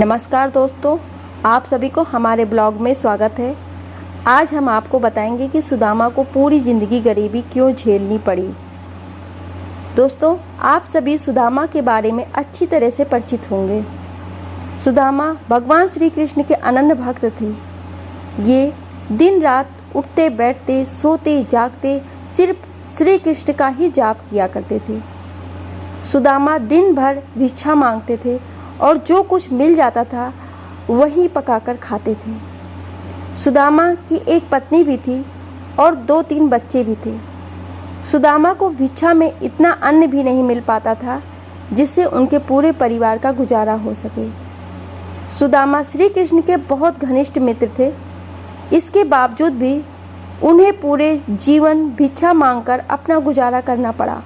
नमस्कार दोस्तों, आप सभी को हमारे ब्लॉग में स्वागत है। आज हम आपको बताएंगे कि सुदामा को पूरी ज़िंदगी गरीबी क्यों झेलनी पड़ी। दोस्तों, आप सभी सुदामा के बारे में अच्छी तरह से परिचित होंगे। सुदामा भगवान श्री कृष्ण के अनन्य भक्त थे। ये दिन रात उठते बैठते सोते जागते सिर्फ श्री कृष्ण का ही जाप किया करते थे। सुदामा दिन भर भिक्षा मांगते थे और जो कुछ मिल जाता था वही पकाकर खाते थे। सुदामा की एक पत्नी भी थी और 2-3 बच्चे भी थे। सुदामा को भिक्षा में इतना अन्न भी नहीं मिल पाता था जिससे उनके पूरे परिवार का गुजारा हो सके। सुदामा श्री कृष्ण के बहुत घनिष्ठ मित्र थे। इसके बावजूद भी उन्हें पूरे जीवन भिक्षा मांगकर अपना गुजारा करना पड़ा।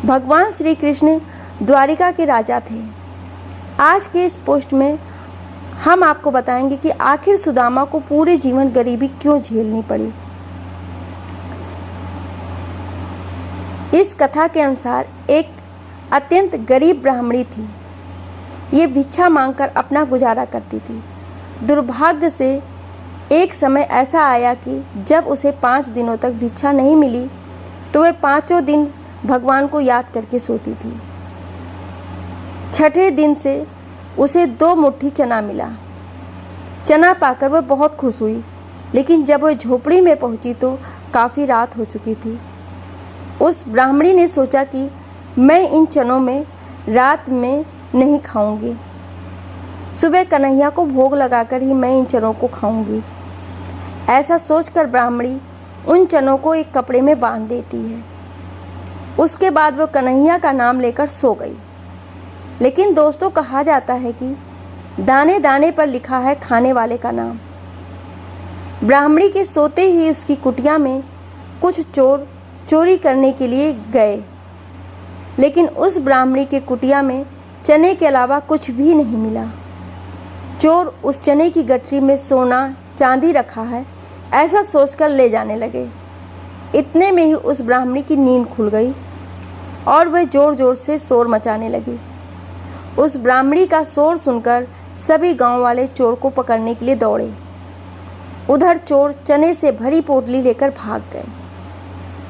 भगवान श्री कृष्ण द्वारिका के राजा थे। आज के इस पोस्ट में हम आपको बताएंगे कि आखिर सुदामा को पूरे जीवन गरीबी क्यों झेलनी पड़ी। इस कथा के अनुसार एक अत्यंत गरीब ब्राह्मणी थी। ये भिक्षा मांगकर अपना गुजारा करती थी। दुर्भाग्य से एक समय ऐसा आया कि जब उसे 5 दिनों तक भिक्षा नहीं मिली तो वह 5 दिन भगवान को याद करके सोती थी। 6ठे दिन से उसे 2 मुट्ठी चना मिला। चना पाकर वह बहुत खुश हुई, लेकिन जब वह झोपड़ी में पहुंची तो काफ़ी रात हो चुकी थी। उस ब्राह्मणी ने सोचा कि मैं इन चनों में रात में नहीं खाऊंगी, सुबह कन्हैया को भोग लगाकर ही मैं इन चनों को खाऊंगी। ऐसा सोचकर ब्राह्मणी उन चनों को एक कपड़े में बांध देती है। उसके बाद वह कन्हैया का नाम लेकर सो गई। लेकिन दोस्तों, कहा जाता है कि दाने दाने पर लिखा है खाने वाले का नाम। ब्राह्मणी के सोते ही उसकी कुटिया में कुछ चोर चोरी करने के लिए गए, लेकिन उस ब्राह्मणी के कुटिया में चने के अलावा कुछ भी नहीं मिला। चोर उस चने की गठरी में सोना चांदी रखा है ऐसा सोचकर ले जाने लगे। इतने में ही उस ब्राह्मणी की नींद खुल गई और वह जोर जोर से शोर मचाने लगी। उस ब्राह्मणी का शोर सुनकर सभी गांव वाले चोर को पकड़ने के लिए दौड़े। उधर चोर चने से भरी पोटली लेकर भाग गए।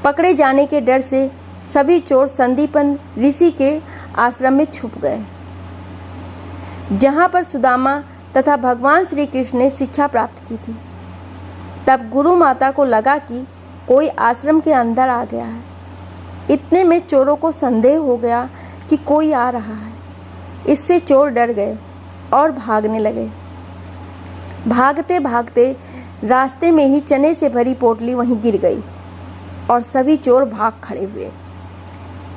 पकड़े जाने के डर से सभी चोर संदीपन ऋषि के आश्रम में छुप गए, जहां पर सुदामा तथा भगवान श्री कृष्ण ने शिक्षा प्राप्त की थी। तब गुरु माता को लगा कि कोई आश्रम के अंदर आ गया है। इतने में चोरों को संदेह हो गया कि कोई आ रहा है। इससे चोर डर गए और भागने लगे। भागते भागते रास्ते में ही चने से भरी पोटली वहीं गिर गई और सभी चोर भाग खड़े हुए।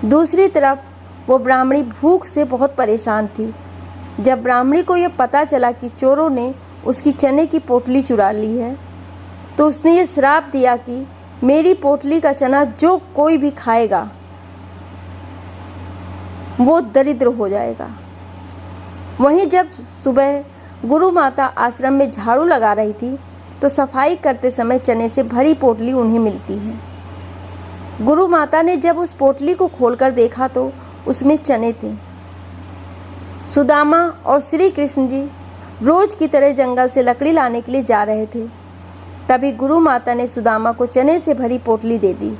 दूसरी तरफ वो ब्राह्मणी भूख से बहुत परेशान थी। जब ब्राह्मणी को यह पता चला कि चोरों ने उसकी चने की पोटली चुरा ली है तो उसने ये श्राप दिया कि मेरी पोटली का चना जो कोई भी खाएगा वो दरिद्र हो जाएगा। वहीं जब सुबह गुरु माता आश्रम में झाड़ू लगा रही थी तो सफाई करते समय चने से भरी पोटली उन्हें मिलती है। गुरु माता ने जब उस पोटली को खोलकर देखा तो उसमें चने थे। सुदामा और श्री कृष्ण जी रोज की तरह जंगल से लकड़ी लाने के लिए जा रहे थे। तभी गुरु माता ने सुदामा को चने से भरी पोटली दे दी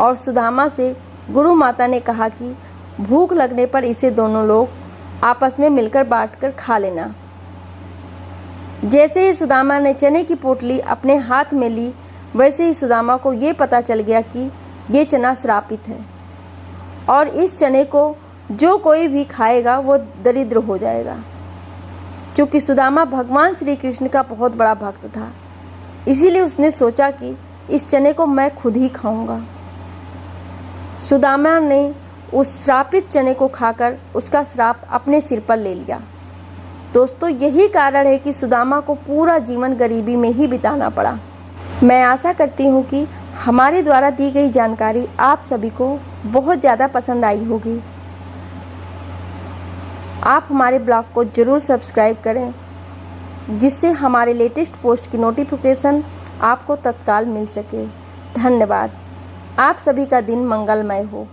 और सुदामा से गुरु माता ने कहा कि भूख लगने पर इसे दोनों लोग आपस में मिलकर बांटकर खा लेना। जैसे ही सुदामा ने चने की पोटली अपने हाथ में ली, वैसे ही सुदामा को ये पता चल गया कि ये चना श्रापित है और इस चने को जो कोई भी खाएगा वो दरिद्र हो जाएगा। क्योंकि सुदामा भगवान श्री कृष्ण का बहुत बड़ा भक्त था, इसीलिए उसने सोचा कि इस चने को मैं खुद ही खाऊंगा। सुदामा ने उस श्रापित चने को खाकर उसका श्राप अपने सिर पर ले लिया। दोस्तों, यही कारण है कि सुदामा को पूरा जीवन गरीबी में ही बिताना पड़ा। मैं आशा करती हूँ कि हमारे द्वारा दी गई जानकारी आप सभी को बहुत ज़्यादा पसंद आई होगी। आप हमारे ब्लॉग को ज़रूर सब्सक्राइब करें, जिससे हमारे लेटेस्ट पोस्ट की नोटिफिकेशन आपको तत्काल मिल सके। धन्यवाद। आप सभी का दिन मंगलमय हो।